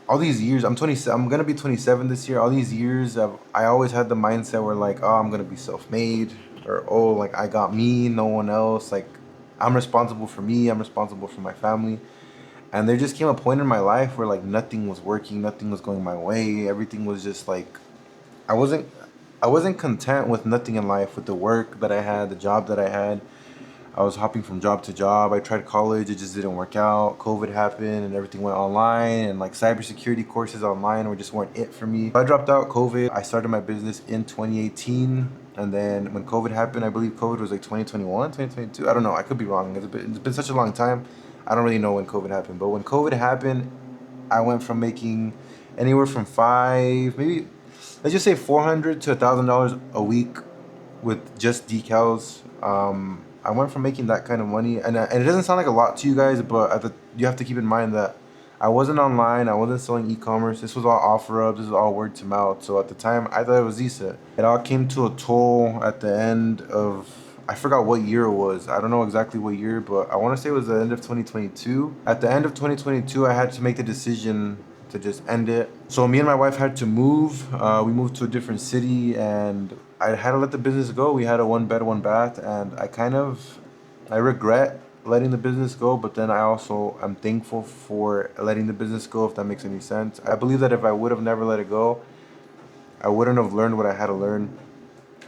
all these years, I'm 27, I'm gonna be 27 this year. All these years, I always had the mindset where like, oh, I'm gonna be self-made, or oh, like I got me, no one else. Like, I'm responsible for me. I'm responsible for my family. And there just came a point in my life where like nothing was working, nothing was going my way. Everything was just like I wasn't I wasn't content with nothing in life, with the work that I had, the job that I had. I was hopping from job to job. I tried college, it just didn't work out. COVID happened and everything went online, and like cybersecurity courses online were just weren't it for me. So I dropped out COVID. I started my business in 2018. And then when COVID happened, I believe COVID was like 2021, 2022. I don't know. I could be wrong. It's been such a long time. I don't really know when COVID happened. But when COVID happened, I went from making anywhere from five, maybe let's just say $400 to $1,000 a week with just decals. I went from making that kind of money, and it doesn't sound like a lot to you guys, but you have to keep in mind that I wasn't online, I wasn't selling e-commerce. This was all OfferUp, this was all word to mouth. So at the time, I thought it was decent. It all came to a toll at the end of, I forgot what year it was. I don't know exactly what year, but I want to say it was the end of 2022. At the end of 2022, I had to make the decision to just end it. So me and my wife had to move. We moved to a different city, and I had to let the business go. We had a one bed, one bath, and I regret letting the business go, but then I also am thankful for letting the business go, if that makes any sense. I believe that if I would have never let it go, I wouldn't have learned what I had to learn.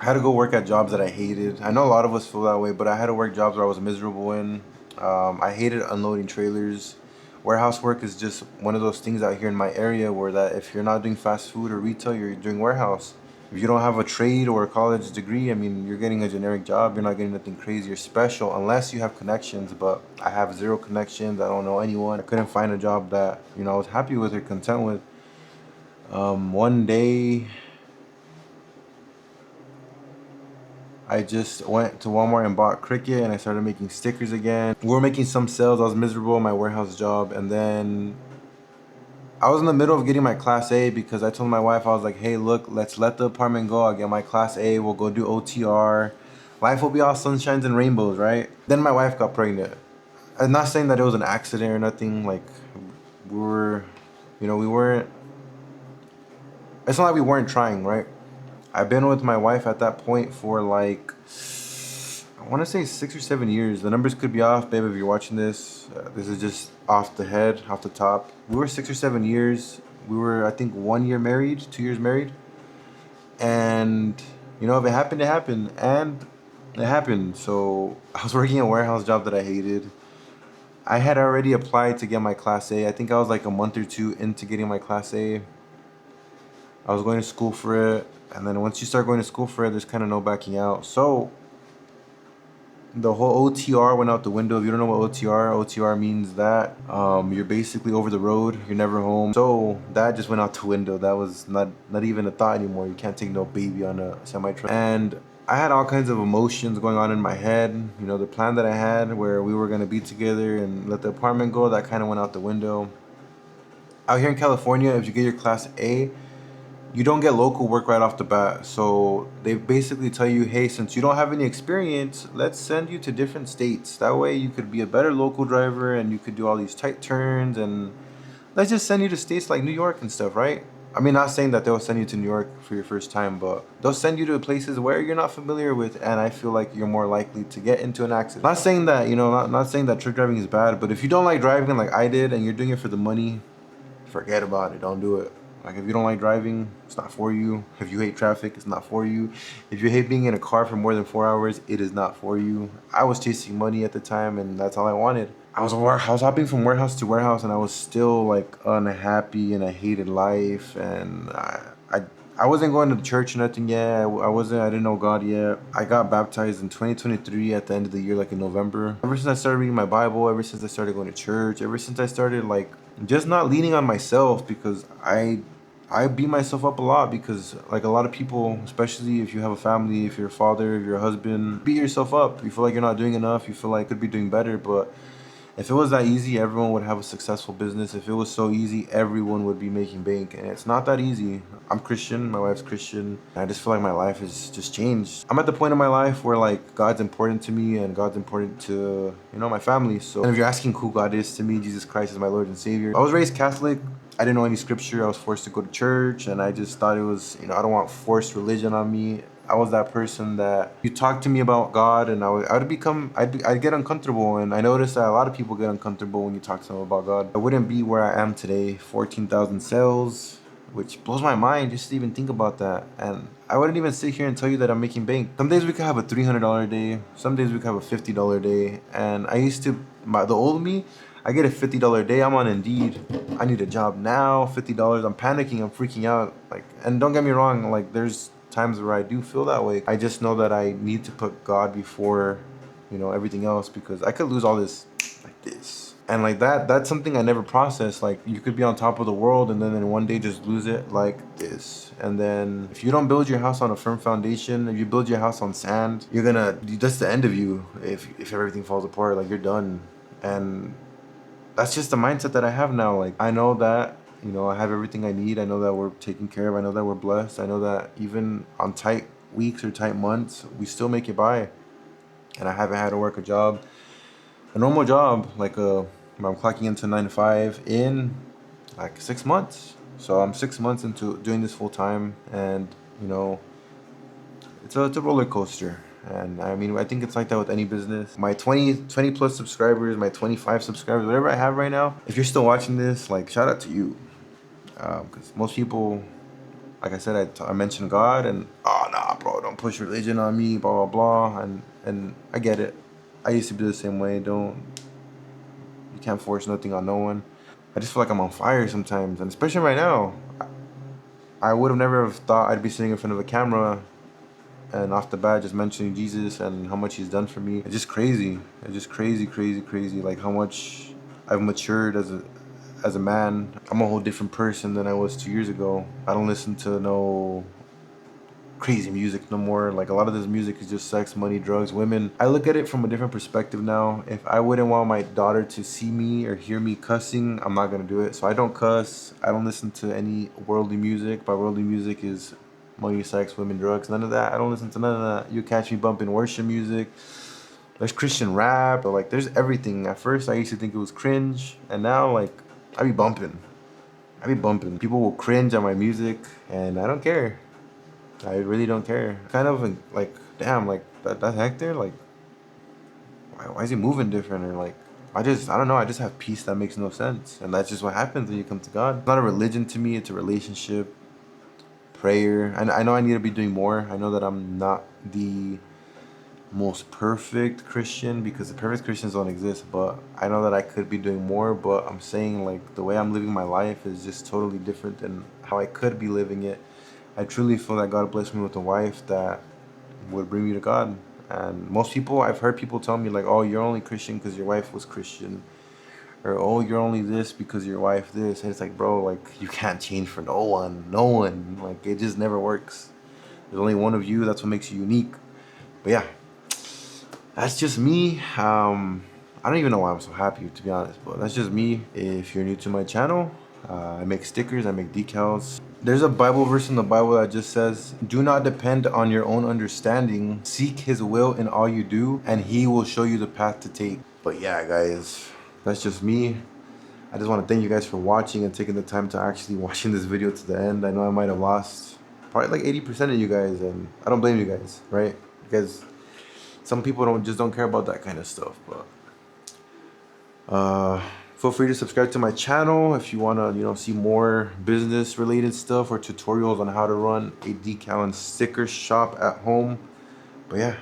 I had to go work at jobs that I hated. I know a lot of us feel that way, but I had to work jobs where I was miserable in. I hated unloading trailers. Warehouse work is just one of those things out here in my area where that if you're not doing fast food or retail, you're doing warehouse. If you don't have a trade or a college degree, I mean, you're getting a generic job. You're not getting nothing crazy or special unless you have connections. But I have zero connections. I don't know anyone. I couldn't find a job that, I was happy with or content with. One day, I just went to Walmart and bought Cricut, and I started making stickers again. We were making some sales. I was miserable in my warehouse job. And then I was in the middle of getting my Class A because I told my wife, I was like, hey, look, let's let the apartment go. I'll get my Class A. We'll go do OTR. Life will be all sunshines and rainbows, right? Then my wife got pregnant. I'm not saying that it was an accident or nothing. Like, we were, we weren't, it's not like we weren't trying, right? I've been with my wife at that point for like, I want to say 6 or 7 years. The numbers could be off, babe, if you're watching this. This is just off the head, off the top. We were 6 or 7 years. We were, I think, 1 year married, 2 years married. And, if it happened, it happened. And it happened. So I was working a warehouse job that I hated. I had already applied to get my Class A. I think I was like a month or two into getting my Class A. I was going to school for it. And then once you start going to school for it, there's kind of no backing out. So the whole OTR went out the window. If you don't know what OTR means that you're basically over the road. You're never home. So that just went out the window. That was not even a thought anymore. You can't take no baby on a semi truck. And I had all kinds of emotions going on in my head. The plan that I had where we were gonna be together and let the apartment go, that kind of went out the window. Out here in California, if you get your Class A, you don't get local work right off the bat. So they basically tell you, hey, since you don't have any experience, let's send you to different states. That way you could be a better local driver and you could do all these tight turns, and let's just send you to states like New York and stuff, right? I mean, not saying that they'll send you to New York for your first time, but they'll send you to places where you're not familiar with, and I feel like you're more likely to get into an accident. Not saying that, not saying that truck driving is bad, but if you don't like driving like I did and you're doing it for the money, forget about it. Don't do it. Like, if you don't like driving, it's not for you. If you hate traffic, it's not for you. If you hate being in a car for more than 4 hours, it is not for you. I was chasing money at the time, and that's all I wanted. I was hopping from warehouse to warehouse, and I was still like unhappy, and I hated life, and I wasn't going to church or nothing yet. I didn't know God yet. I got baptized in 2023 at the end of the year, like in November. Ever since I started reading my Bible, ever since I started going to church, ever since I started like just not leaning on myself, because I beat myself up a lot, because like a lot of people, especially if you have a family, if you're a father, if you're a husband, beat yourself up. You feel like you're not doing enough. You feel like you could be doing better, but if it was that easy, everyone would have a successful business. If it was so easy, everyone would be making bank. And it's not that easy. I'm Christian, my wife's Christian. And I just feel like my life has just changed. I'm at the point in my life where like God's important to me and God's important to, my family. So, and if you're asking who God is to me, Jesus Christ is my Lord and Savior. I was raised Catholic. I didn't know any scripture. I was forced to go to church, and I just thought it was, I don't want forced religion on me. I was that person that you talk to me about God, and I'd get uncomfortable. And I noticed that a lot of people get uncomfortable when you talk to them about God. I wouldn't be where I am today, 14,000 sales, which blows my mind just to even think about that. And I wouldn't even sit here and tell you that I'm making bank. Some days we could have a $300 day. Some days we could have a $50 day. And I used to, the old me, I get a $50 day. I'm on Indeed. I need a job now. $50. I'm panicking. I'm freaking out. And don't get me wrong. There's times where I do feel that way. I just know that I need to put God before, everything else, because I could lose all this like this. And that's something I never processed. You could be on top of the world and then in one day just lose it like this. And then if you don't build your house on a firm foundation, if you build your house on sand, that's the end of you. If everything falls apart, you're done. And that's just the mindset that I have now. I know that, I have everything I need. I know that we're taken care of. I know that we're blessed. I know that even on tight weeks or tight months, we still make it by. And I haven't had to work a normal job, I'm clocking into 9 to 5 in 6 months. So I'm 6 months into doing this full time, and it's a roller coaster. And I think it's like that with any business. My 20 plus subscribers, my 25 subscribers, whatever I have right now, if you're still watching this, shout out to you. Because most people, like I said, I mentioned God, and oh nah bro, don't push religion on me, blah blah blah. And I get it. I used to be the same way. You can't force nothing on no one. I just feel like I'm on fire sometimes, and especially right now. I would have never have thought I'd be sitting in front of a camera and off the bat just mentioning Jesus and how much he's done for me. It's just crazy. It's just crazy. How much I've matured as a man. I'm a whole different person than I was 2 years ago. I don't listen to no crazy music no more. A lot of this music is just sex, money, drugs, women. I look at it from a different perspective now. If I wouldn't want my daughter to see me or hear me cussing, I'm not gonna do it. So I don't cuss. I don't listen to any worldly music. By worldly music is money, sex, women, drugs, none of that. I don't listen to none of that. You catch me bumping worship music. There's Christian rap, but there's everything. At first I used to think it was cringe, and now I be bumping. People will cringe at my music, and I don't care. I really don't care. Kind of damn, that Hector, why is he moving different? Or I don't know. I just have peace that makes no sense. And that's just what happens when you come to God. It's not a religion to me. It's a relationship, prayer. And I know I need to be doing more. I know that I'm not the most perfect Christian, because the perfect Christians don't exist. But I know that I could be doing more. But I'm saying the way I'm living my life is just totally different than how I could be living it. I truly feel that God blessed me with a wife that would bring me to God. And most people, I've heard people tell me oh, you're only Christian because your wife was Christian. Or, oh, you're only this because your wife this. And it's bro, you can't change for no one. It just never works. There's only one of you. That's what makes you unique. But yeah, that's just me. I don't even know why I'm so happy, to be honest. But that's just me. If you're new to my channel, I make stickers, I make decals. There's a Bible verse in the Bible that just says, do not depend on your own understanding. Seek his will in all you do, and he will show you the path to take. But yeah, guys, that's just me. I just want to thank you guys for watching and taking the time to actually watching this video to the end. I know I might have lost probably 80% of you guys, and I don't blame you guys, right? Because some people don't care about that kind of stuff. But feel free to subscribe to my channel if you want to, see more business related stuff or tutorials on how to run a decal and sticker shop at home. But yeah,